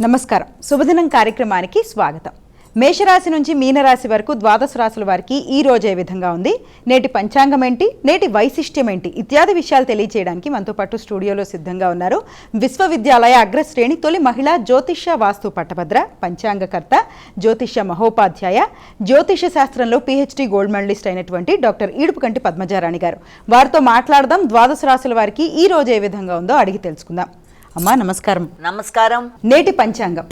నమస్కారం. శుభదినం కార్యక్రమానికి స్వాగతం. మేషరాశి నుంచి మీనరాశి వరకు ద్వాదశ రాశుల వారికి ఈ రోజు ఏ విధంగా ఉంది, నేటి పంచాంగం ఏంటి, నేటి వైశిష్ట్యం ఏంటి ఇత్యాది విషయాలు తెలియజేయడానికి మనతో పాటు స్టూడియోలో సిద్ధంగా ఉన్నారు విశ్వవిద్యాలయ అగ్రశ్రేణి తొలి మహిళా జ్యోతిష్య వాస్తు పట్టభద్ర, పంచాంగకర్త, జ్యోతిష్య మహోపాధ్యాయ, జ్యోతిష శాస్త్రంలో PhD గోల్డ్ మెడలిస్ట్ అయినటువంటి డాక్టర్ ఈడుపుకంటి పద్మజారాణి గారు. వారితో మాట్లాడదాం. ద్వాదశ రాశుల వారికి ఈ రోజు ఏ విధంగా ఉందో అడిగి తెలుసుకుందాం. అమ్మా నమస్కారం. నమస్కారం. నేటి పంచాంగం.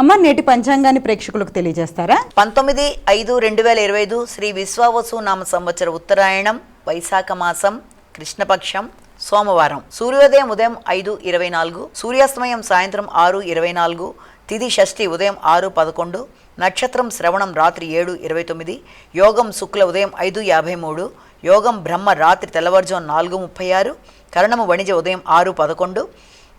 అమ్మ, నేటి పంచాంగాన్ని ప్రేక్షకులకు తెలియజేస్తారా? 19/5/2025 శ్రీ విశ్వావసు నామ సంవత్సర ఉత్తరాయణం, వైశాఖ మాసం, కృష్ణపక్షం, సోమవారం. సూర్యోదయం ఉదయం 5:24, సూర్యాస్తమయం సాయంత్రం 6:24, తిథి షష్ఠి ఉదయం 6:11, నక్షత్రం శ్రవణం రాత్రి 7:29, యోగం శుక్ల ఉదయం 5:53, యోగం బ్రహ్మ రాత్రి తెల్లవారుజాము 4:36, కరణము వణిజ ఉదయం 6:11,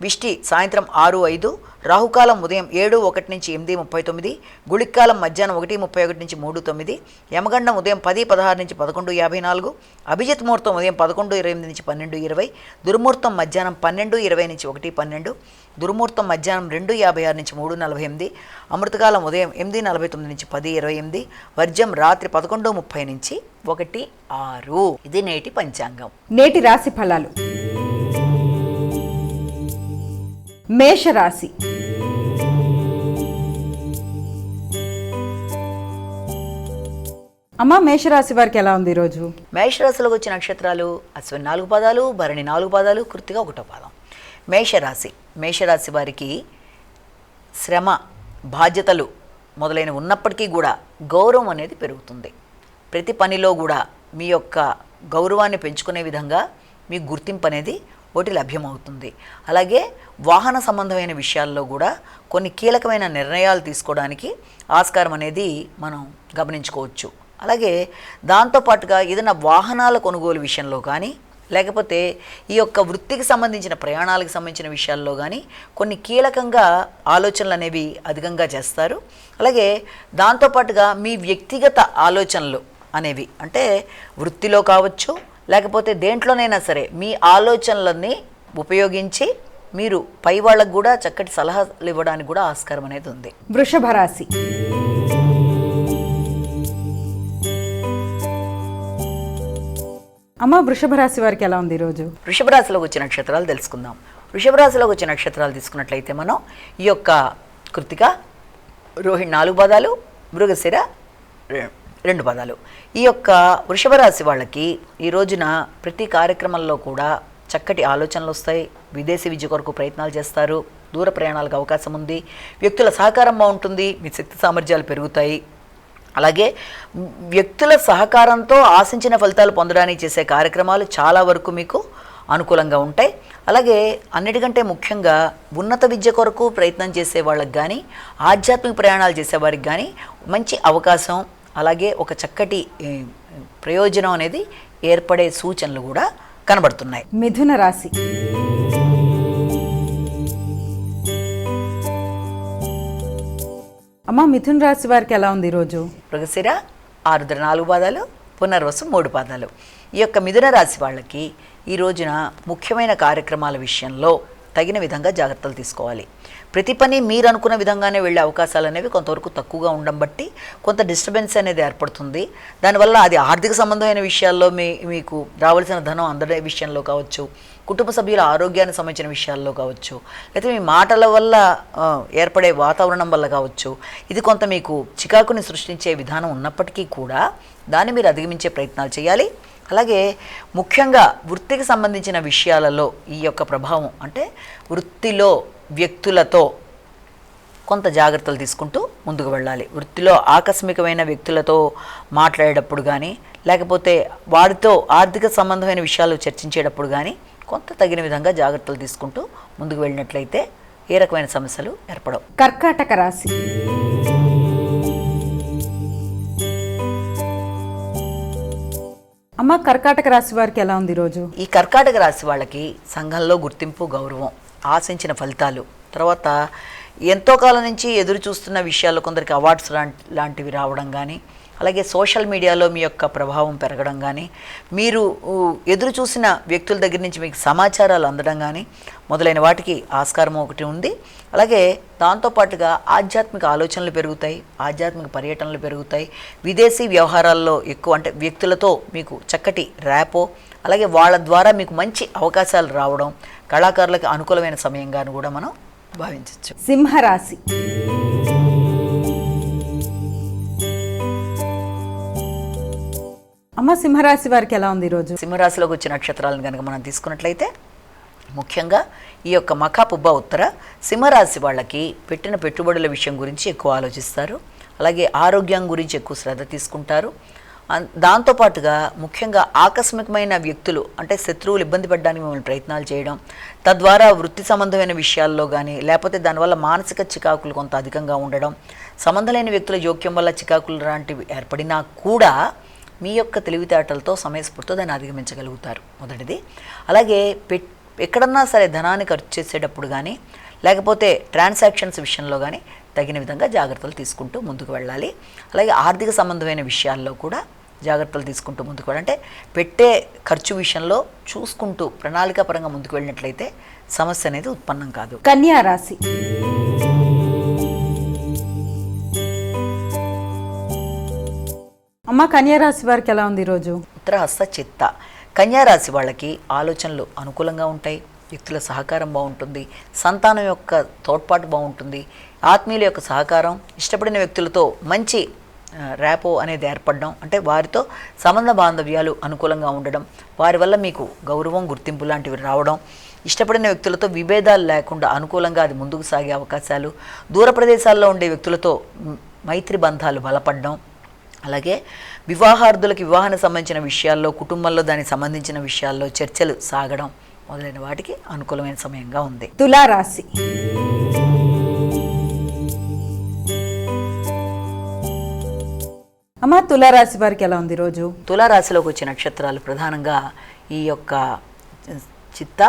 విష్టి సాయంత్రం 6:05, రాహుకాలం ఉదయం 7:01 నుంచి 8:39, గుళిక్కాలం మధ్యాహ్నం 1:31 నుంచి 3:09, యమగండం ఉదయం 10:16 నుంచి 11:54, అభిజిత్ ముహూర్తం ఉదయం 11:28 నుంచి 12:20, దుర్ముహూర్తం మధ్యాహ్నం 12:20 నుంచి 1:12, దుర్ముహూర్తం మధ్యాహ్నం 2:56 నుంచి 3:48, అమృతకాలం ఉదయం 8:49 నుంచి 10:28, వర్జం రాత్రి 11:30 నుంచి 1:06. ఇది నేటి పంచాంగం. నేటి రాశి ఫలాలు. మేషరాశి. అమ్మ, మేషరాశి వారికి ఎలా ఉంది ఈరోజు? మేషరాశిలోకి వచ్చిన నక్షత్రాలు అశ్విని 4 పాదాలు, భరణి 4 పాదాలు, కృత్తిక 1వ పాదం. మేషరాశి వారికి శ్రమ, బాధ్యతలు మొదలైన ఉన్నప్పటికీ కూడా గౌరవం అనేది పెరుగుతుంది. ప్రతి పనిలో కూడా మీ యొక్క గౌరవాన్ని పెంచుకునే విధంగా మీ గుర్తింపు అనేది ఒకటి లభ్యమవుతుంది. అలాగే వాహన సంబంధమైన విషయాల్లో కూడా కొన్ని కీలకమైన నిర్ణయాలు తీసుకోవడానికి ఆస్కారం అనేది మనం గమనించుకోవచ్చు. అలాగే దాంతోపాటుగా ఏదైనా వాహనాల కొనుగోలు విషయంలో కానీ, లేకపోతే ఈ యొక్క వృత్తికి సంబంధించిన ప్రయాణాలకు సంబంధించిన విషయాల్లో కానీ కొన్ని కీలకంగా ఆలోచనలు అనేవి అధికంగా చేస్తారు. అలాగే దాంతోపాటుగా మీ వ్యక్తిగత ఆలోచనలు అనేవి, అంటే వృత్తిలో కావచ్చు లేకపోతే దేంట్లోనైనా సరే, మీ ఆలోచనలన్నీ ఉపయోగించి మీరు పై వాళ్ళకు కూడా చక్కటి సలహాలు ఇవ్వడానికి కూడా ఆస్కారం అనేది ఉంది. వృషభ రాశి. అమ్మ, వృషభ రాశి వారికి ఎలా ఉంది ఈరోజు? వృషభ రాశిలోకి వచ్చిన నక్షత్రాలు తెలుసుకుందాం. వృషభ రాశిలోకి వచ్చిన నక్షత్రాలు తీసుకున్నట్లయితే మనం ఈ యొక్క కృత్తిక, రోహిణి 4 పాదాలు, మృగశిర 2 పాదాలు. ఈ యొక్క వృషభ రాశి వాళ్ళకి ఈ రోజున ప్రతి కార్యక్రమంలో కూడా చక్కటి ఆలోచనలు వస్తాయి. విదేశీ విద్య కొరకు ప్రయత్నాలు చేస్తారు. దూర ప్రయాణాలకు అవకాశం ఉంది. వ్యక్తుల సహకారం బాగుంటుంది. మీ శక్తి సామర్థ్యాలు పెరుగుతాయి. అలాగే వ్యక్తుల సహకారంతో ఆశించిన ఫలితాలు పొందడానికి చేసే కార్యక్రమాలు చాలా వరకు మీకు అనుకూలంగా ఉంటాయి. అలాగే అన్నిటికంటే ముఖ్యంగా ఉన్నత విద్య కొరకు ప్రయత్నం చేసే వాళ్ళకి కానీ, ఆధ్యాత్మిక ప్రయాణాలు చేసేవారికి కానీ మంచి అవకాశం, అలాగే ఒక చక్కటి ప్రయోజనం అనేది ఏర్పడే సూచనలు కూడా కనబడుతున్నాయి. మిథున రాశి. అమ్మ, మిథున రాశి వారికి ఎలా ఉంది ఈరోజు? మృగశిర, ఆరుద్ర 4 పాదాలు, పునర్వసు 3 పాదాలు. ఈ యొక్క మిథున రాశి వాళ్ళకి ఈ రోజున ముఖ్యమైన కార్యక్రమాల విషయంలో తగిన విధంగా జాగ్రత్తలు తీసుకోవాలి. ప్రతి పని మీరు అనుకున్న విధంగానే వెళ్ళే అవకాశాలు అనేవి కొంతవరకు తక్కువగా ఉండడం బట్టి కొంత డిస్టర్బెన్స్ అనేది ఏర్పడుతుంది. దానివల్ల అది ఆర్థిక సంబంధమైన విషయాల్లో మీకు రావాల్సిన ధనం అందడే విషయంలో కావచ్చు, కుటుంబ సభ్యుల ఆరోగ్యానికి సంబంధించిన విషయాల్లో కావచ్చు, లేకపోతే మీ మాటల వల్ల ఏర్పడే వాతావరణం వల్ల కావచ్చు, ఇది కొంత మీకు చికాకుని సృష్టించే విధానం ఉన్నప్పటికీ కూడా దాన్ని మీరు అధిగమించే ప్రయత్నాలు చేయాలి. అలాగే ముఖ్యంగా వృత్తికి సంబంధించిన విషయాలలో ఈ యొక్క ప్రభావం, అంటే వృత్తిలో వ్యక్తులతో కొంత జాగ్రత్తలు తీసుకుంటూ ముందుకు వెళ్ళాలి. వృత్తిలో ఆకస్మికమైన వ్యక్తులతో మాట్లాడేటప్పుడు కానీ, లేకపోతే వారితో ఆర్థిక సంబంధమైన విషయాలు చర్చించేటప్పుడు కానీ కొంత తగిన విధంగా జాగ్రత్తలు తీసుకుంటూ ముందుకు వెళ్ళినట్లయితే ఏ రకమైన సమస్యలు ఏర్పడవు. కర్కాటక రాశి. అమ్మ, కర్కాటక రాశి వారికి ఎలా ఉంది ఈరోజు? ఈ కర్కాటక రాశి వాళ్ళకి సంఘంలో గుర్తింపు, గౌరవం, ఆశించిన ఫలితాలు, తర్వాత ఎంతో కాలం నుంచి ఎదురు చూస్తున్న విషయాల్లో కొందరికి అవార్డ్స్ లాంటివి రావడం కానీ, అలాగే సోషల్ మీడియాలో మీ యొక్క ప్రభావం పెరగడం కానీ, మీరు ఎదురు చూసిన వ్యక్తుల దగ్గర నుంచి మీకు సమాచారాలు అందడం కానీ మొదలైన వాటికి ఆస్కారం ఒకటి ఉంది. అలాగే దాంతోపాటుగా ఆధ్యాత్మిక ఆలోచనలు పెరుగుతాయి, ఆధ్యాత్మిక పర్యటనలు పెరుగుతాయి, విదేశీ వ్యవహారాల్లో ఎక్కువ అంటే వ్యక్తులతో మీకు చక్కటి ర్యాపో, అలాగే వాళ్ళ ద్వారా మీకు మంచి అవకాశాలు రావడం కళాకారులకు అనుకూలమైన సమయంగాను కూడా మనం భావించవచ్చు. సింహరాశి. అమ్మ, సింహరాశి వారికి ఎలా ఉంది ఈరోజు? సింహరాశిలోకి వచ్చే నక్షత్రాలను కనుక మనం తీసుకున్నట్లయితే ముఖ్యంగా ఈ యొక్క మఖా పుబ్బ ఉత్తర సింహరాశి వాళ్ళకి పెట్టిన పెట్టుబడుల విషయం గురించి ఎక్కువ ఆలోచిస్తారు. అలాగే ఆరోగ్యం గురించి ఎక్కువ శ్రద్ధ తీసుకుంటారు. దాంతోపాటుగా ముఖ్యంగా ఆకస్మికమైన వ్యక్తులు అంటే శత్రువులు ఇబ్బంది పడడానికి మిమ్మల్ని ప్రయత్నాలు చేయడం, తద్వారా వృత్తి సంబంధమైన విషయాల్లో కానీ లేకపోతే దానివల్ల మానసిక చికాకులు కొంత అధికంగా ఉండడం, సంబంధం లేని వ్యక్తుల జోక్యం వల్ల చికాకులు లాంటివి ఏర్పడినా కూడా మీ యొక్క తెలివితేటలతో సమయస్ఫూర్తితో దాన్ని అధిగమించగలుగుతారు మొదటిది. అలాగే ఎక్కడన్నా సరే ధనాన్ని ఖర్చు చేసేటప్పుడు కానీ లేకపోతే ట్రాన్సాక్షన్స్ విషయంలో కానీ తగిన విధంగా జాగ్రత్తలు తీసుకుంటూ ముందుకు వెళ్ళాలి. అలాగే ఆర్థిక సంబంధమైన విషయాల్లో కూడా జాగ్రత్తలు తీసుకుంటూ ముందుకు వెళ్ళాలి. అంటే పెట్టే ఖర్చు విషయంలో చూసుకుంటూ ప్రణాళికాపరంగా ముందుకు వెళ్ళినట్లయితే సమస్య అనేది ఉత్పన్నం కాదు. కన్యా రాశి. అమ్మ, కన్యా రాశి వారికి ఎలా ఉంది ఈరోజు? ఉత్తరహస్త చిత్త కన్యారాశి వాళ్ళకి ఆలోచనలు అనుకూలంగా ఉంటాయి, వ్యక్తుల సహకారం బాగుంటుంది, సంతానం యొక్క తోడ్పాటు బాగుంటుంది, ఆత్మీయుల యొక్క సహకారం, ఇష్టపడిన వ్యక్తులతో మంచి ర్యాపో అనేది ఏర్పడడం అంటే వారితో సంబంధ బాంధవ్యాలు అనుకూలంగా ఉండడం, వారి వల్ల మీకు గౌరవం గుర్తింపు లాంటివి రావడం, ఇష్టపడిన వ్యక్తులతో విభేదాలు లేకుండా అనుకూలంగా అది ముందుకు సాగే అవకాశాలు, దూర ప్రదేశాల్లో ఉండే వ్యక్తులతో మైత్రి బంధాలు బలపడడం, అలాగే వివాహార్థులకు వివాహానికి సంబంధించిన విషయాల్లో కుటుంబంలో దానికి సంబంధించిన విషయాల్లో చర్చలు సాగడం మొదలైన వాటికి అనుకూలమైన సమయంగా ఉంది. తులారాశి. అమ్మ, తులారాశి వారికి ఎలా ఉంది ఈరోజు? తులారాశిలోకి వచ్చే నక్షత్రాలు ప్రధానంగా ఈ యొక్క చిత్త,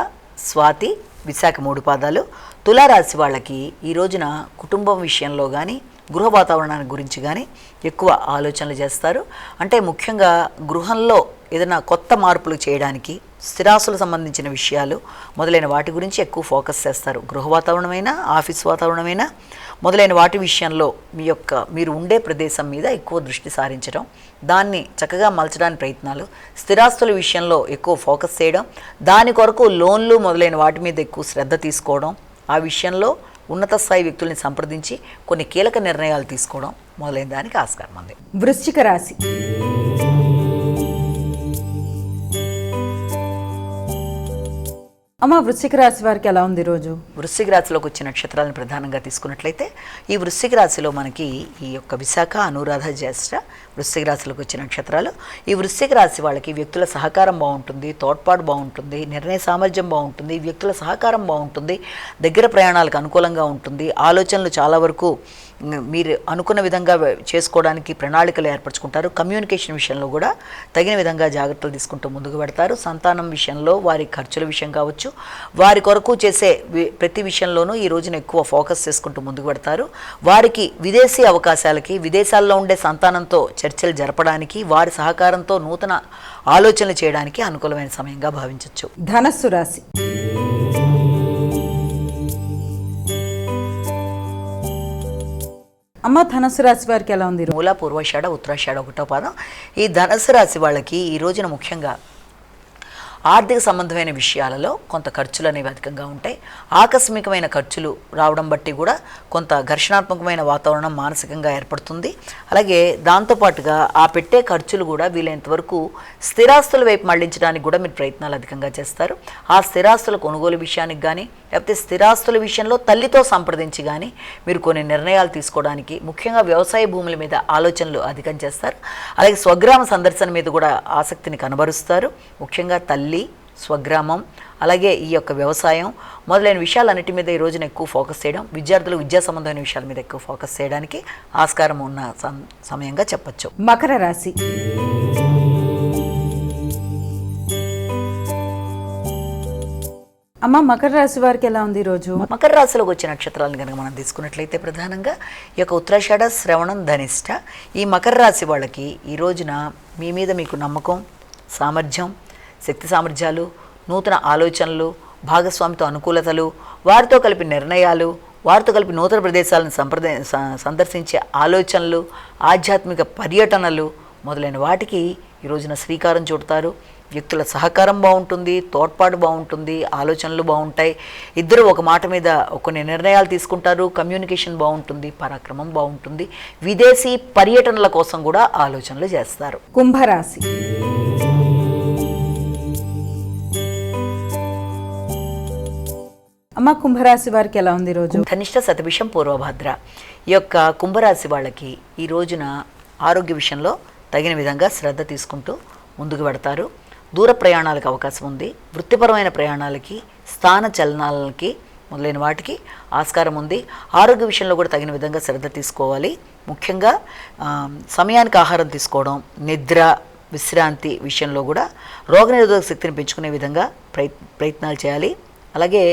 స్వాతి, విశాఖ 3 పాదాలు. తులారాశి వాళ్ళకి ఈ రోజున కుటుంబం విషయంలో కానీ గృహ వాతావరణాన్ని గురించి కానీ ఎక్కువ ఆలోచనలు చేస్తారు. అంటే ముఖ్యంగా గృహంలో ఏదైనా కొత్త మార్పులు చేయడానికి స్థిరాస్తులకు సంబంధించిన విషయాలు మొదలైన వాటి గురించి ఎక్కువ ఫోకస్ చేస్తారు. గృహ వాతావరణమైనా ఆఫీస్ వాతావరణమైనా మొదలైన వాటి విషయంలో మీరు ఉండే ప్రదేశం మీద ఎక్కువ దృష్టి సారించడం, దాన్ని చక్కగా మలచడానికి ప్రయత్నాలు, స్థిరాస్తుల విషయంలో ఎక్కువ ఫోకస్ చేయడం, దాని కొరకు లోన్లు మొదలైన వాటి మీద ఎక్కువ శ్రద్ధ తీసుకోవడం, ఆ విషయంలో ఉన్నత స్థాయి వ్యక్తుల్ని సంప్రదించి కొన్ని కీలక నిర్ణయాలు తీసుకోవడం మొదలైన దానికి ఆస్కారం ఉంది. వృశ్చిక రాశి. అమ్మ, వృశ్చిక రాశి వారికి ఎలా ఉంది ఈరోజు? వృశ్చిక రాశిలోకి వచ్చే నక్షత్రాలను ప్రధానంగా తీసుకున్నట్లయితే ఈ వృశ్చిక రాశిలో మనకి ఈ యొక్క విశాఖ, అనురాధ, జ్యేష్ఠ వృశ్చిక రాశిలోకి వచ్చే నక్షత్రాలు. ఈ వృశ్చిక రాశి వాళ్ళకి వ్యక్తుల సహకారం బాగుంటుంది, తోడ్పాటు బాగుంటుంది, నిర్ణయ సామర్థ్యం బాగుంటుంది, వ్యక్తుల సహకారం బాగుంటుంది, దగ్గర ప్రయాణాలకు అనుకూలంగా ఉంటుంది, ఆలోచనలు చాలా వరకు మీరు అనుకున్న విధంగా చేసుకోవడానికి ప్రణాళికలు ఏర్పరచుకుంటారు. కమ్యూనికేషన్ విషయంలో కూడా తగిన విధంగా జాగ్రత్తలు తీసుకుంటూ ముందుకు పెడతారు. సంతానం విషయంలో వారి ఖర్చుల విషయం కావచ్చు, వారి కొరకు చేసే ప్రతి విషయంలోనూ ఈ రోజున ఎక్కువ ఫోకస్ చేసుకుంటూ ముందుకు పెడతారు. వారికి విదేశీ అవకాశాలకి, విదేశాల్లో ఉండే సంతానంతో చర్చలు జరపడానికి, వారి సహకారంతో నూతన ఆలోచనలు చేయడానికి అనుకూలమైన సమయంగా భావించవచ్చు. ధనస్సు రాశి. అమ్మ, ధనస్సు రాశి వారికి ఎలా ఉంది? మూల, పూర్వాషాఢ, ఉత్తరాషాఢ 1వ పాదం. ఈ ధనస్సు రాశి వాళ్ళకి ఈ రోజున ముఖ్యంగా ఆర్థిక సంబంధమైన విషయాలలో కొంత ఖర్చులు అనేవి అధికంగా ఉంటాయి. ఆకస్మికమైన ఖర్చులు రావడం బట్టి కూడా కొంత ఘర్షణాత్మకమైన వాతావరణం మానసికంగా ఏర్పడుతుంది. అలాగే దాంతోపాటుగా ఆ పెట్టే ఖర్చులు కూడా వీలైనంత వరకు స్థిరాస్తుల వైపు మళ్లించడానికి కూడా మీరు ప్రయత్నాలు అధికంగా చేస్తారు. ఆ స్థిరాస్తుల కొనుగోలు విషయానికి కానీ లేకపోతే స్థిరాస్తుల విషయంలో తల్లితో సంప్రదించి కానీ మీరు కొన్ని నిర్ణయాలు తీసుకోవడానికి, ముఖ్యంగా వ్యవసాయ భూముల మీద ఆలోచనలు అధికం చేస్తారు. అలాగే స్వగ్రామ సందర్శన మీద కూడా ఆసక్తిని కనబరుస్తారు. ముఖ్యంగా తల్లి, స్వగ్రామం, అలాగే ఈ యొక్క వ్యవసాయం మొదలైన విషయాలన్నిటి మీద ఈ రోజున ఎక్కువ ఫోకస్ చేయడం, విద్యార్థులు విద్యా సంబంధమైన విషయాల మీద ఎక్కువ ఫోకస్ చేయడానికి ఆస్కారం ఉన్న సమయంగా చెప్పచ్చు. మకర రాశి. అమ్మ మకర రాశి వారికి ఎలా ఉంది ఈరోజు? మకర రాశిలోకి వచ్చే నక్షత్రాలను కనుక మనం తీసుకున్నట్లయితే ప్రధానంగా ఈ యొక్క ఉత్తరాషాఢ, శ్రవణం, ధనిష్ట ఈ మకర రాశి వాళ్ళకి ఈ రోజున మీ మీద మీకు నమ్మకం, సామర్థ్యం, శక్తి సామర్థ్యాలు, నూతన ఆలోచనలు, భాగస్వామితో అనుకూలతలు, వారితో కలిపి నిర్ణయాలు, వారితో కలిపి నూతన ప్రదేశాలను సందర్శించే ఆలోచనలు, ఆధ్యాత్మిక పర్యటనలు మొదలైన వాటికి ఈ రోజున శ్రీకారం చుడతారు. వ్యక్తుల సహకారం బాగుంటుంది, తోడ్పాటు బాగుంటుంది, ఆలోచనలు బాగుంటాయి, ఇద్దరు ఒక మాట మీద కొన్ని నిర్ణయాలు తీసుకుంటారు, కమ్యూనికేషన్ బాగుంటుంది, పరాక్రమం బాగుంటుంది, విదేశీ పర్యటనల కోసం కూడా ఆలోచనలు చేస్తారు. కుంభరాశి. అమ్మ కుంభరాశి వారికి ఎలా ఉంది ఈరోజు? ధనిష్ట, శతభిషం, పూర్వభద్ర ఈ యొక్క కుంభరాశి వాళ్ళకి ఈ రోజున ఆరోగ్య విషయంలో తగిన విధంగా శ్రద్ధ తీసుకుంటూ ముందుకు పెడతారు. దూర ప్రయాణాలకు అవకాశం ఉంది. వృత్తిపరమైన ప్రయాణాలకి, స్థాన చలనాలకి మొదలైన వాటికి ఆస్కారం ఉంది. ఆరోగ్య విషయంలో కూడా తగిన విధంగా శ్రద్ధ తీసుకోవాలి. ముఖ్యంగా సమయానికి ఆహారం తీసుకోవడం, నిద్ర, విశ్రాంతి విషయంలో కూడా రోగనిరోధక శక్తిని పెంచుకునే విధంగా ప్రయత్నాలు చేయాలి. అలాగే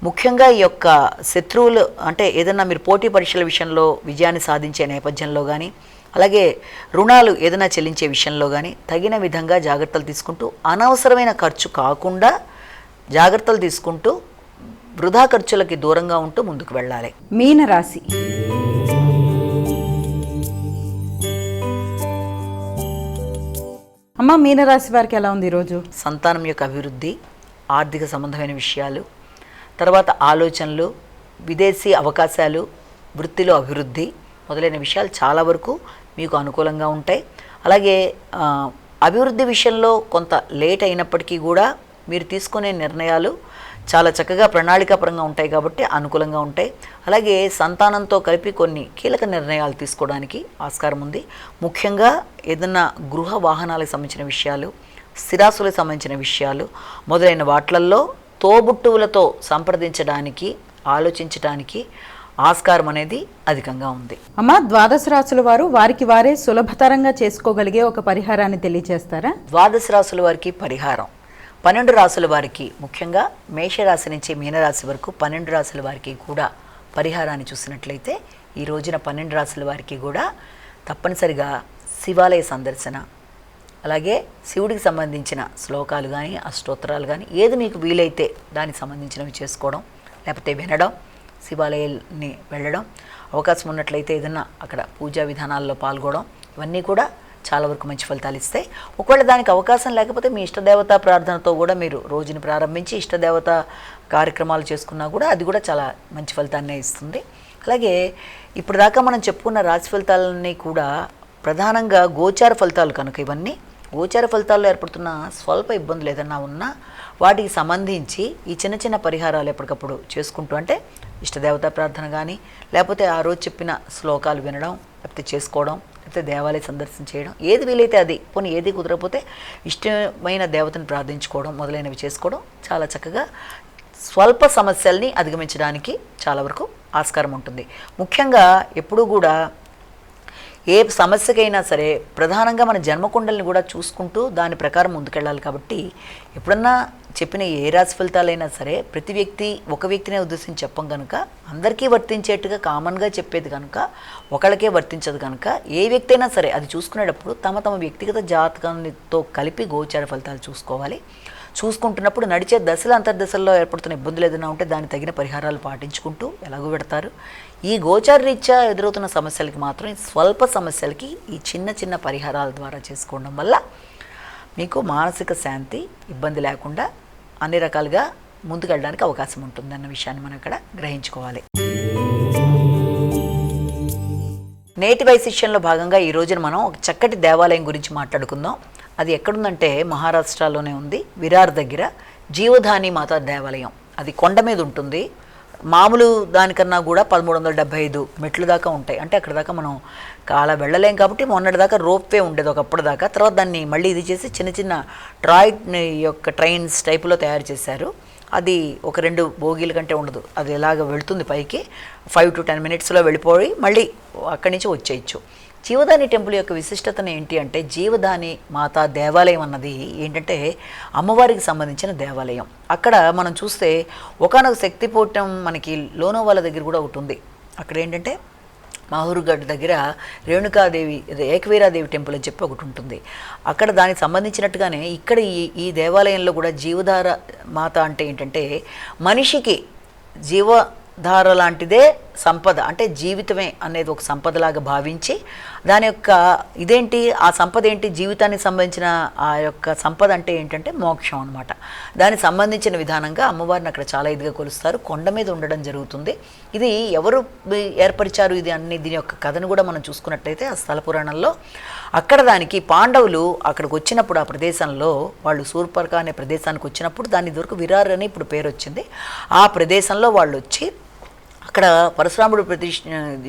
ముఖ్యంగా ఈ యొక్క శత్రువులు అంటే ఏదన్నా మీరు పోటీ పరీక్షల విషయంలో విజయాన్ని సాధించే నేపథ్యంలో కానీ, అలాగే రుణాలు ఏదైనా చెల్లించే విషయంలో కానీ తగిన విధంగా జాగ్రత్తలు తీసుకుంటూ అనవసరమైన ఖర్చు కాకుండా జాగ్రత్తలు తీసుకుంటూ వృధా ఖర్చులకి దూరంగా ఉంటూ ముందుకు వెళ్ళాలి. మీనరాశి. అమ్మ మీనరాశి వారికి ఎలా ఉంది ఈరోజు? సంతానం యొక్క అభివృద్ధి, ఆర్థిక సంబంధమైన విషయాలు, తర్వాత ఆలోచనలు, విదేశీ అవకాశాలు, వృత్తిలో అభివృద్ధి మొదలైన విషయాలు చాలా వరకు మీకు అనుకూలంగా ఉంటాయి. అలాగే అభివృద్ధి విషయంలో కొంత లేట్ అయినప్పటికీ కూడా మీరు తీసుకునే నిర్ణయాలు చాలా చక్కగా ప్రణాళికాపరంగా ఉంటాయి కాబట్టి అనుకూలంగా ఉంటాయి. అలాగే సంతానంతో కలిపి కొన్ని కీలక నిర్ణయాలు తీసుకోవడానికి ఆస్కారం ఉంది. ముఖ్యంగా ఏదన్నా గృహ వాహనాలకు సంబంధించిన విషయాలు, స్థిరాస్తులకు సంబంధించిన విషయాలు మొదలైన వాట్లల్లో తోబుట్టువులతో సంప్రదించడానికి, ఆలోచించడానికి ఆస్కారం అనేది అధికంగా ఉంది. అమ్మ ద్వాదశ రాశుల వారు వారికి వారే సులభతరంగా చేసుకోగలిగే ఒక పరిహారాన్ని తెలియజేస్తారా? ద్వాదశ రాశుల వారికి పరిహారం 12 రాశుల వారికి, ముఖ్యంగా మేషరాశి నుంచి మీనరాశి వరకు 12 రాశుల వారికి కూడా పరిహారాన్ని చూసినట్లయితే ఈ రోజున 12 రాశుల వారికి కూడా తప్పనిసరిగా శివాలయ సందర్శన, అలాగే శివుడికి సంబంధించిన శ్లోకాలు కానీ అష్టోత్తరాలు కానీ ఏది మీకు వీలైతే దానికి సంబంధించినవి చేసుకోవడం, లేకపోతే వినడం, శివాలయాన్ని వెళ్ళడం, అవకాశం ఉన్నట్లయితే ఏదన్నా అక్కడ పూజా విధానాల్లో పాల్గొనడం, ఇవన్నీ కూడా చాలా వరకు మంచి ఫలితాలు ఇస్తాయి. ఒకవేళ దానికి అవకాశం లేకపోతే మీ ఇష్టదేవతా ప్రార్థనతో కూడా మీరు రోజుని ప్రారంభించి ఇష్టదేవత కార్యక్రమాలు చేసుకున్నా కూడా అది కూడా చాలా మంచి ఫలితాన్నే ఇస్తుంది. అలాగే ఇప్పుడు దాకా మనం చెప్పుకున్న రాశి ఫలితాలన్నీ కూడా ప్రధానంగా గోచార ఫలితాలు కనుక ఇవన్నీ గోచార ఫలితాల్లో ఏర్పడుతున్న స్వల్ప ఇబ్బందులు ఏదన్నా ఉన్నా వాటికి సంబంధించి ఈ చిన్న చిన్న పరిహారాలు ఎప్పటికప్పుడు చేసుకుంటూ, అంటే ఇష్టదేవతా ప్రార్థన కానీ, లేకపోతే ఆ రోజు చెప్పిన శ్లోకాలు వినడం, లేకపోతే చేసుకోవడం, లేకపోతే దేవాలయ సందర్శన చేయడం, ఏది వీలైతే అది, పోనీ ఏది కుదరకపోతే ఇష్టమైన దేవతను ప్రార్థించుకోవడం మొదలైనవి చేసుకోవడం చాలా చక్కగా స్వల్ప సమస్యల్ని అధిగమించడానికి చాలా వరకు ఆస్కారం ఉంటుంది. ముఖ్యంగా ఎప్పుడూ కూడా ఏ సమస్యకైనా సరే ప్రధానంగా మన జన్మకుండల్ని కూడా చూసుకుంటూ దాని ప్రకారం ముందుకెళ్ళాలి. కాబట్టి ఎప్పుడన్నా చెప్పిన ఏ రాశి ఫలితాలైనా సరే ప్రతి వ్యక్తి ఒక వ్యక్తినే ఉద్దేశించి చెప్పం కనుక అందరికీ వర్తించేట్టుగా కామన్గా చెప్పేది కనుక ఒకళ్ళకే వర్తించదు కనుక ఏ వ్యక్తి అయినా సరే అది చూసుకునేటప్పుడు తమ తమ వ్యక్తిగత జాతకంతో కలిపి గోచార ఫలితాలు చూసుకోవాలి. చూసుకుంటున్నప్పుడు నడిచే దశల అంతర్దశల్లో ఏర్పడుతున్న ఇబ్బందులు ఏదైనా ఉంటే దానికి తగిన పరిహారాలు పాటించుకుంటూ ఎలాగో పెడతారు. ఈ గోచార రీత్యా ఎదురవుతున్న సమస్యలకి మాత్రం స్వల్ప సమస్యలకి ఈ చిన్న చిన్న పరిహారాల ద్వారా చేసుకోవడం వల్ల మీకు మానసిక శాంతి, ఇబ్బంది లేకుండా అన్ని రకాలుగా ముందుకెళ్ళడానికి అవకాశం ఉంటుందన్న విషయాన్ని మనం ఇక్కడ గ్రహించుకోవాలి. నేటి వైశిష్యంలో భాగంగా ఈ రోజున మనం ఒక చక్కటి దేవాలయం గురించి మాట్లాడుకుందాం. అది ఎక్కడుందంటే మహారాష్ట్రలోనే ఉంది, విరార్ దగ్గర జీవధాని మాతా దేవాలయం. అది కొండ మీద ఉంటుంది. మామూలు దానికన్నా కూడా 1375 మెట్లు దాకా ఉంటాయి. అంటే అక్కడ దాకా మనం కాలా వెళ్ళలేం కాబట్టి మొన్నటి దాకా రోప్వే ఉండేది ఒకప్పుడు దాకా. తర్వాత దాన్ని మళ్ళీ ఇది చేసి చిన్న చిన్న యొక్క ట్రైన్స్ టైపులో తయారు చేశారు. అది ఒక 2 బోగీల కంటే ఉండదు. అది ఎలాగ వెళుతుంది పైకి 5 to 10 minutesలో వెళ్ళిపోయి మళ్ళీ అక్కడి నుంచి వచ్చేయచ్చు. జీవదాని టెంపుల్ యొక్క విశిష్టతను ఏంటి అంటే, జీవదాని మాతా దేవాలయం అన్నది ఏంటంటే అమ్మవారికి సంబంధించిన దేవాలయం. అక్కడ మనం చూస్తే ఒకానొక శక్తిపీఠం మనకి లోనోవాల దగ్గర కూడా ఒకటి ఉంది. అక్కడ ఏంటంటే మాహూర్గఢ్ దగ్గర రేణుకాదేవి, ఏకవీరాదేవి టెంపుల్ అని చెప్పి ఒకటి ఉంటుంది. అక్కడ దానికి సంబంధించినట్టుగానే ఇక్కడ ఈ దేవాలయంలో కూడా జీవధార మాత అంటే ఏంటంటే, మనిషికి జీవధార లాంటిదే సంపద, అంటే జీవితమే అనేది ఒక సంపదలాగా భావించి దాని యొక్క ఇదేంటి, ఆ సంపద ఏంటి, జీవితానికి సంబంధించిన ఆ యొక్క సంపద అంటే ఏంటంటే మోక్షం అనమాట. దానికి సంబంధించిన విధానంగా అమ్మవారిని అక్కడ చాలా ఇదిగా కొలుస్తారు. కొండ మీద ఉండడం జరుగుతుంది. ఇది ఎవరు ఏర్పరిచారు ఇది అన్ని, దీని యొక్క కథను కూడా మనం చూసుకున్నట్లయితే ఆ స్థల పురాణంలో అక్కడ దానికి పాండవులు అక్కడికి వచ్చినప్పుడు, ఆ ప్రదేశంలో వాళ్ళు శూర్పణఖ అనే ప్రదేశానికి వచ్చినప్పుడు దాని దొరకు విరార్ అని ఇప్పుడు పేరు వచ్చింది. ఆ ప్రదేశంలో వాళ్ళు వచ్చి అక్కడ పరశురాముడు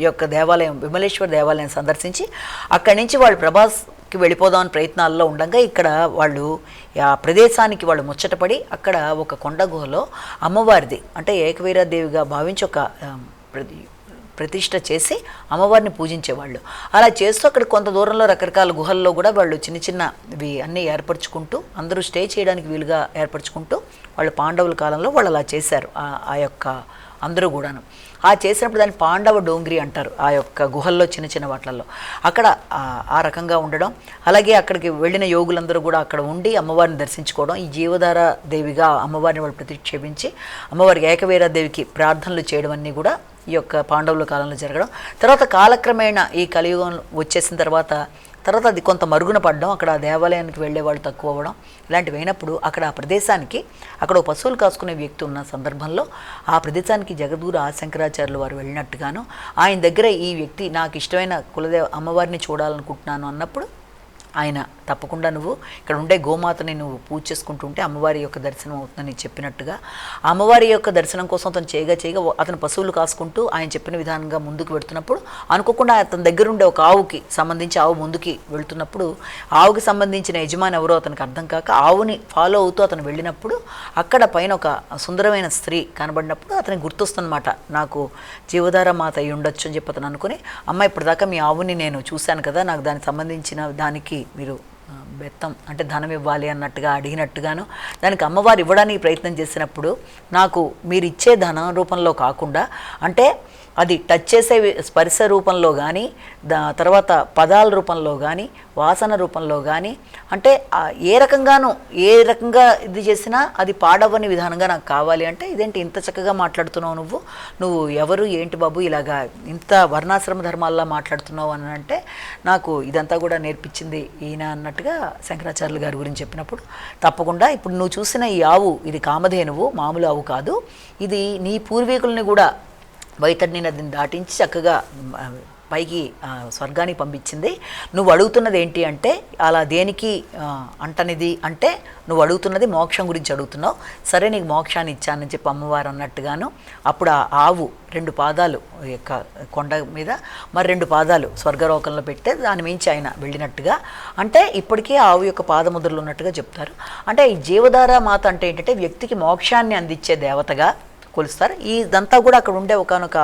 యొక్క దేవాలయం, విమలేశ్వర దేవాలయం సందర్శించి అక్కడి నుంచి వాళ్ళు ప్రభాస్కి వెళ్ళిపోదామని ప్రయత్నాల్లో ఉండగా ఇక్కడ వాళ్ళు ఆ ప్రదేశానికి వాళ్ళు ముచ్చటపడి అక్కడ ఒక కొండ గుహలో అమ్మవారిది అంటే ఏకవీరాదేవిగా భావించి ఒక ప్రతిష్ఠ చేసి అమ్మవారిని పూజించేవాళ్ళు. అలా చేస్తూ అక్కడ కొంత దూరంలో రకరకాల గుహల్లో కూడా వాళ్ళు చిన్న చిన్నవి అన్నీ ఏర్పరచుకుంటూ, అందరూ స్టే చేయడానికి వీలుగా ఏర్పరచుకుంటూ వాళ్ళు పాండవుల కాలంలో వాళ్ళు అలా చేశారు. ఆ యొక్క అందరూ కూడాను ఆ చేసినప్పుడు దాన్ని పాండవ డోంగ్రి అంటారు. ఆ యొక్క గుహల్లో చిన్న చిన్న వాటిల్లో అక్కడ ఆ రకంగా ఉండడం, అలాగే అక్కడికి వెళ్ళిన యోగులందరూ కూడా అక్కడ ఉండి అమ్మవారిని దర్శించుకోవడం, ఈ జీవధార దేవిగా అమ్మవారిని వాళ్ళు ప్రతిక్షేపించి అమ్మవారికి ఏకవీరాదేవికి ప్రార్థనలు చేయడం అన్నీ కూడా ఈ యొక్క పాండవుల కాలంలో జరగడం. తర్వాత కాలక్రమేణా ఈ కలియుగం వచ్చేసిన తర్వాత అది కొంత మరుగున పడడం, అక్కడ ఆ దేవాలయానికి వెళ్ళే వాళ్ళు తక్కువ అవ్వడం, ఇలాంటివి అయినప్పుడు అక్కడ ఆ ప్రదేశానికి అక్కడ పశువులు కాసుకునే వ్యక్తి ఉన్న సందర్భంలో ఆ ప్రదేశానికి జగద్గురు ఆదిశంకరాచార్యులు వారు వెళ్ళినట్టుగాను ఆయన దగ్గర ఈ వ్యక్తి నాకు ఇష్టమైన కులదేవ అమ్మవారిని చూడాలనుకుంటున్నాను అన్నప్పుడు ఆయన తప్పకుండా నువ్వు ఇక్కడ ఉండే గోమాతని నువ్వు పూజ చేసుకుంటుంటే అమ్మవారి యొక్క దర్శనం అవుతుందని చెప్పినట్టుగా అమ్మవారి యొక్క దర్శనం కోసం అతను చేయగా అతను పశువులు కాసుకుంటూ ఆయన చెప్పిన విధానంగా ముందుకు వెళుతున్నప్పుడు అనుకోకుండా అతని దగ్గర ఉండే ఒక ఆవుకి సంబంధించి ఆవు ముందుకి వెళుతున్నప్పుడు ఆవుకి సంబంధించిన యజమాని ఎవరో అతనికి అర్థం కాక ఆవుని ఫాలో అవుతూ అతను వెళ్ళినప్పుడు అక్కడ పైన ఒక సుందరమైన స్త్రీ కనబడినప్పుడు అతనికి గుర్తొస్తుందన్నమాట, నాకు జీవధార మాత అయి ఉండొచ్చు అని చెప్పి అతను అనుకుని, అమ్మ ఇప్పటిదాకా మీ ఆవుని నేను చూశాను కదా, నాకు దానికి సంబంధించిన దానికి మీరు బెత్తం అంటే ధనం ఇవ్వాలి అన్నట్టుగా అడిగినట్టుగాను దానికి అమ్మవారు ఇవ్వడానికి ప్రయత్నం చేసినప్పుడు నాకు మీరు ఇచ్చే ధనం రూపంలో కాకుండా అంటే అది టచ్ చేసే స్పర్శ రూపంలో కానీ తర్వాత పదాల రూపంలో కానీ వాసన రూపంలో కానీ అంటే ఏ రకంగా ఇది చేసినా అది పాడవని విధానంగా నాకు కావాలి అంటే, ఇదేంటి ఇంత చక్కగా మాట్లాడుతున్నావు నువ్వు ఎవరు ఏంటి బాబు ఇలాగా ఇంత వర్ణాశ్రమ ధర్మాల్లా మాట్లాడుతున్నావు అని అంటే, నాకు ఇదంతా కూడా నేర్పించింది ఈయన అన్నట్టుగా శంకరాచార్యులు గారి గురించి చెప్పినప్పుడు, తప్పకుండా ఇప్పుడు నువ్వు చూసిన ఈ ఆవు ఇది కామధేనువు, మామూలు ఆవు కాదు, ఇది నీ పూర్వీకుల్ని కూడా వైతరిణి నదిని దాటించి చక్కగా పైకి స్వర్గానికి పంపించింది. నువ్వు అడుగుతున్నది ఏంటి అంటే అలా దేనికి అంటనిది అంటే నువ్వు అడుగుతున్నది మోక్షం గురించి అడుగుతున్నావు, సరే నీకు మోక్షాన్ని ఇచ్చానని చెప్పి అమ్మవారు అన్నట్టుగాను అప్పుడు ఆ ఆవు 2 పాదాలు యొక్క కొండ మీద మరి 2 పాదాలు స్వర్గలోకంలో పెడితే దాని మించి ఆయన వెళ్ళినట్టుగా అంటే ఇప్పటికీ ఆవు యొక్క పాదముద్రలు ఉన్నట్టుగా చెప్తారు. అంటే ఈ జీవధార మాత అంటే ఏంటంటే వ్యక్తికి మోక్షాన్ని అందించే దేవతగా కొలుస్తారు. ఇదంతా కూడా అక్కడ ఉండే ఒకనొక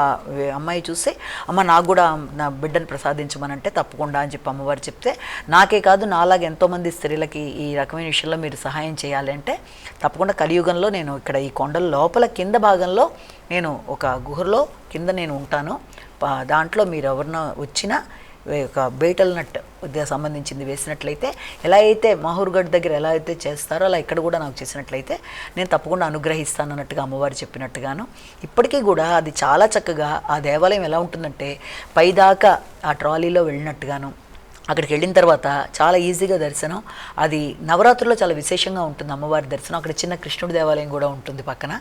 అమ్మాయి చూసి, అమ్మ నాకు కూడా నా బిడ్డను ప్రసాదించమనంటే తప్పకుండా అని చెప్పి అమ్మవారు చెప్తే, నాకే కాదు నాలాగా ఎంతోమంది స్త్రీలకి ఈ రకమైన విషయంలో మీరు సహాయం చేయాలి అంటే తప్పకుండా కలియుగంలో నేను ఇక్కడ ఈ కొండల లోపల కింద భాగంలో నేను ఒక గుహలో కింద నేను ఉంటాను, దాంట్లో మీరు ఎవరినో వచ్చినా ఒక బేటల్ నట్ సంబంధించింది వేసినట్లయితే ఎలా అయితే మాహూర్గఢ్ దగ్గర ఎలా అయితే చేస్తారో అలా ఇక్కడ కూడా నాకు చేసినట్లయితే నేను తప్పకుండా అనుగ్రహిస్తాను అన్నట్టుగా అమ్మవారు చెప్పినట్టుగాను ఇప్పటికీ కూడా అది చాలా చక్కగా ఆ దేవాలయం ఎలా ఉంటుందంటే పైదాకా ఆ ట్రాలీలో వెళ్ళినట్టుగాను అక్కడికి వెళ్ళిన తర్వాత చాలా ఈజీగా దర్శనం, అది నవరాత్రుల్లో చాలా విశేషంగా ఉంటుంది అమ్మవారి దర్శనం. అక్కడ చిన్న కృష్ణుడి దేవాలయం కూడా ఉంటుంది పక్కన,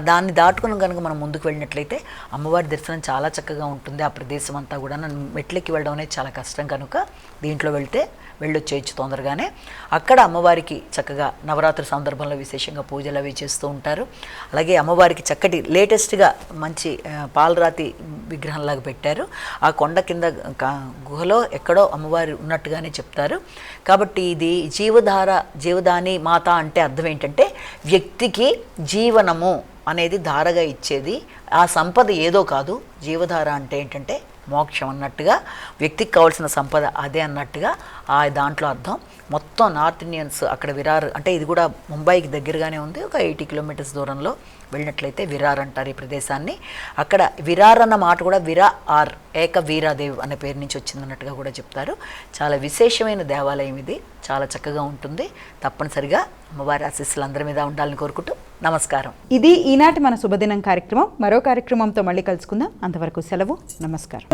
దాన్ని దాటుకుని కనుక మనం ముందుకు వెళ్ళినట్లయితే అమ్మవారి దర్శనం చాలా చక్కగా ఉంటుంది. ఆ ప్రదేశం అంతా కూడా మెట్లెక్కి వెళ్ళడం అనేది చాలా కష్టం కనుక దీంట్లో వెళ్ళొచ్చేయచ్చు తొందరగానే. అక్కడ అమ్మవారికి చక్కగా నవరాత్రి సందర్భంలో విశేషంగా పూజలు అవి చేస్తూ ఉంటారు. అలాగే అమ్మవారికి చక్కటి లేటెస్ట్గా మంచి పాలరాతి విగ్రహంలాగా పెట్టారు. ఆ కొండ కింద గుహలో ఎక్కడో అమ్మవారు ఉన్నట్టుగానే చెప్తారు. కాబట్టి ఇది జీవదాని మాత అంటే అర్థం ఏంటంటే వ్యక్తికి జీవనము అనేది ధారగా ఇచ్చేది. ఆ సంపద ఏదో కాదు, జీవధార అంటే ఏంటంటే మోక్షం అన్నట్టుగా, వ్యక్తికి కావాల్సిన సంపద అదే అన్నట్టుగా ఆ దాంట్లో అర్థం. మొత్తం నార్త్ ఇండియన్స్ అక్కడ విరార్ అంటే ఇది కూడా ముంబైకి దగ్గరగానే ఉంది, ఒక 80 కిలోమీటర్స్ దూరంలో వెళ్ళినట్లయితే విరార్ అంటారు ఈ ప్రదేశాన్ని. అక్కడ విరార్ అన్న మాట కూడా విరా ఆర్ ఏక వీరాదేవ్ అనే పేరు నుంచి వచ్చిందన్నట్టుగా కూడా చెప్తారు. చాలా విశేషమైన దేవాలయం ఇది, చాలా చక్కగా ఉంటుంది. తప్పనిసరిగా అమ్మవారి ఆశీస్సులు అందరి మీద ఉండాలని కోరుకుంటూ నమస్కారం. ఇది ఈనాటి మన శుభదినం కార్యక్రమం. మరో కార్యక్రమంతో మళ్ళీ కలుసుకుందాం. అంతవరకు సెలవు. నమస్కారం.